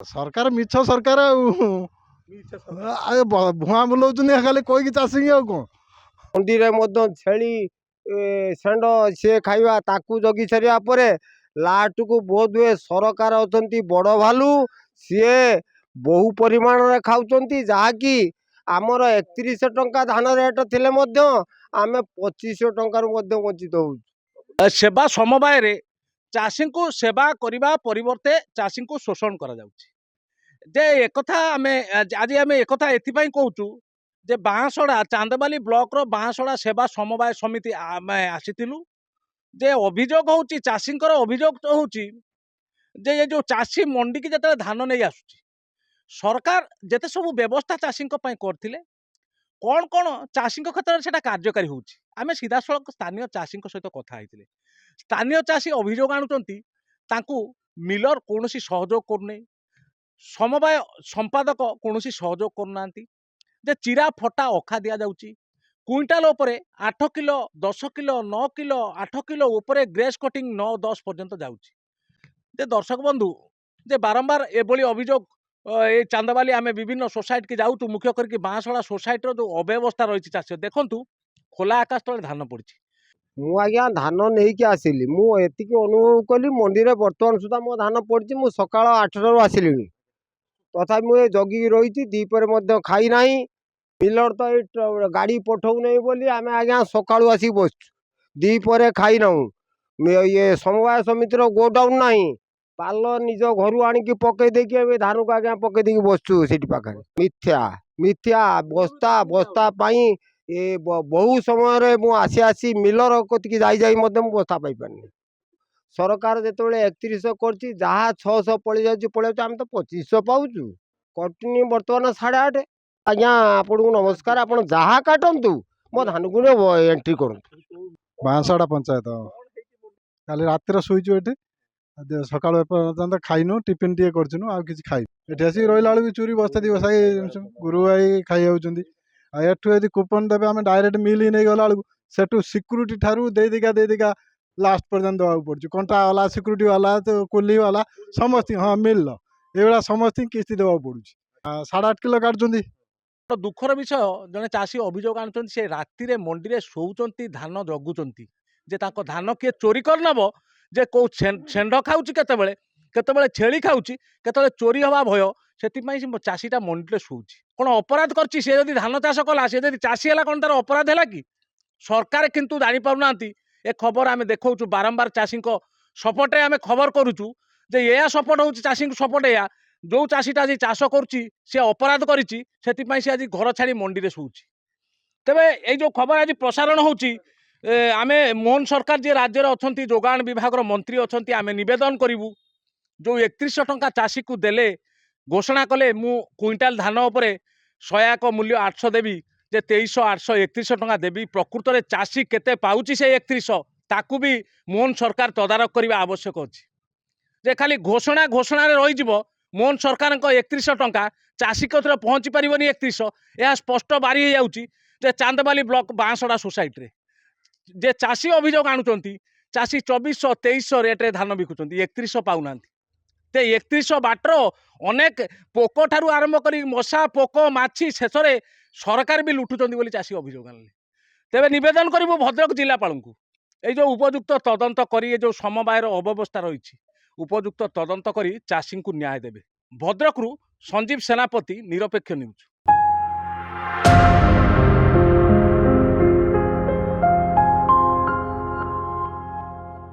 सरकार मिछ सरकार भुआ बुलाऊँ खाली कहीकि चाषी आ कौन मंडी में छेली षेंड सी खाइबा ताकू जगी सारिया परे लास्ट को बोध हुए सरकार अछंती बड़ भालू सी बहु परिमाण रे खाउचंती जहाँकि आमर 3100 टंका धान रेट थिले मध्य आमे 2500 टंका वंचित हो सेवा समवाय रे चाषी को सेवा करने परिवर्ते चाषी को शोषण करा जाउछि। जे एकथा आमे आज आमे एकथा एथिपाई कहूचु जे बाँसड़ा चांदबाली ब्लॉक रो बाँसड़ा सेवा समवाय समिति आमे आसीथिलु जे अभियोग होउछि चाषींकर अभियोग होउछि जे ये जो चाषी मंडी की जते धान नहीं आसुछि सरकार जेते सब व्यवस्था चाषी करथिले कौन कौन चाषी क्षेत्र में कार्यकारी होउछि आमे सीधा सड़क स्थानीय चाषी सहित कथा होइथिले स्थानीय चाषी अभियोग आणुचंती तांकू मिलर कौनसी सहयोग करने समवाय संपादक कौनसी सहयोग करनांती जे चिरा फटा अखा दिया जाउची क्विंटाल उपरे 8 किलो 10 किलो 9 किलो 8 किलो उपरे ग्रेस कटिंग 9-10 पर्यंत जाउची जे दर्शक बंधु जे बारंबार एभली अभियोग ए चांदबाली आमे विभिन्न सोसाइटी की जाउतु मुख्य करके बाँसड़ा सोसाइटी जो अव्यवस्था रही चाष देखु खोला आकाश तले धान पड़ी मु आज्ञा धान नहीं कि आसिली मुझे अनुभव कली मंडी में बर्तमान सुधा मो धान पड़ी मु सका 8 आसिली तथा मुझे जगिकी रही दीपर खाई ना मिलर तो ये गाड़ी पठाऊ नहीं बोली आम आज्ञा सका आसिक बस दीपर खाई ना ये समवाय समितिर गोडाउन ना पाल निज घर आणिकी पकई देकी धान को आज्ञा पकई देकी बसचु से पाखे मिथ्या मिथ्या बस्ता बस्ता पाई ये बहु समय मु आसी आसी मिलर कतिकी जाई बस्ता पाई पारनी सरकार जो 3100 कर जहाँ 600 पड़ जाए आम तो 2500 पाचु कटिनी बर्तमान 8.5 आज्ञा आपन को नमस्कार आप जहाँ काटतु मो धान को एंट्री करूँ बाँसड़ा पंचायत काली रातिर शुचु ये सका पर्यटन खाइनु टिफिन टे करचुनु आ किसी खाई एठी आसी रहिला बेलू चूरी बस्ता दी बसाई गुरु भाई खाई जाउछंती आ एठु यदि कूपन देबे आमे डायरेक्ट मिल ही नहीं गला बेलू सेठु सिक्यूरीटी ठारू दे देदिका लास्ट पर्यंत देवा पड़छ कंटा वाला सिक्यूरीटी वाला तो कुली वाला समस्त हाँ मिल ये समस्त किस्ती देवा पड़छ 8.5 किलो काटुछंती तो दुखर विषय जने चाषी अभियोग आणुचंती से राति मंडी में शोचंती धान जगुचंती जे ताको धान किए चोरी कर नबो जे को षेंड खाऊची केतेबेले केतेबेले छेली खाऊची केतेबेले चोरी हवा भय सेतिपई चाषीटा मंडी शोची कौन अपराध करची से जदि धान चाष कला से जदि चाषी है कौन तार अपराध है कि सरकार किंतु जानी पारुना ए खबर आमे देखौचु बारंबार चाषी सपोर्टे आमे खबर करूचु जे या सपोर्ट होउची चाषी सपोर्ट या जो चाषीटा आज चाष करुच्ची सी अपराध करिची सेतिपई से आज घर छाड़ी मंडी में शोची तेबे ये जो खबर आज प्रसारण होउची आमे मोहन सरकार जी राज्य अच्छा जोगाण विभाग मंत्री अच्छा आमे निवेदन करूँ जो 3100 टंका चाषी को देले घोषणा कले मु क्विंटाल धान उपरे सहायक मूल्य 800 देवी जे 2300 800 3100 टंका देवी प्रकृत में चाषी केते पाउची से 3100 ताकू भी मोहन सरकार तदारख करने आवश्यक अच्छी जे खाली घोषणा घोषणा रही मोहन सरकार 3100 टंका चाषी कथरे पहुँची पारिबनी 3100 यह स्पष्ट बारी हो जाउची जे चांदबाली ब्लॉक बाँसड़ा सोसाइटी रे जे चाषी अभियोग आणुचंती चाषी 2400 2300 रेट्रे धान बिकुचंती 3100 पाउना ते 3100 बाटर अनेक पोक ठारू आरंभ करी मशा पोक माछी शेष में सरकार भी लुटुचंती बोली चाषी अभियोग आनले तेबे निवेदन करिबो भद्रक जिलापाल को ये जो उपयुक्त तदंत करी जो समवायर अव्यवस्था रही उपयुक्त तदंत करी चाषी को न्याय देबे। भद्रक संजीव सेनापति निरपेक्ष न्यूज।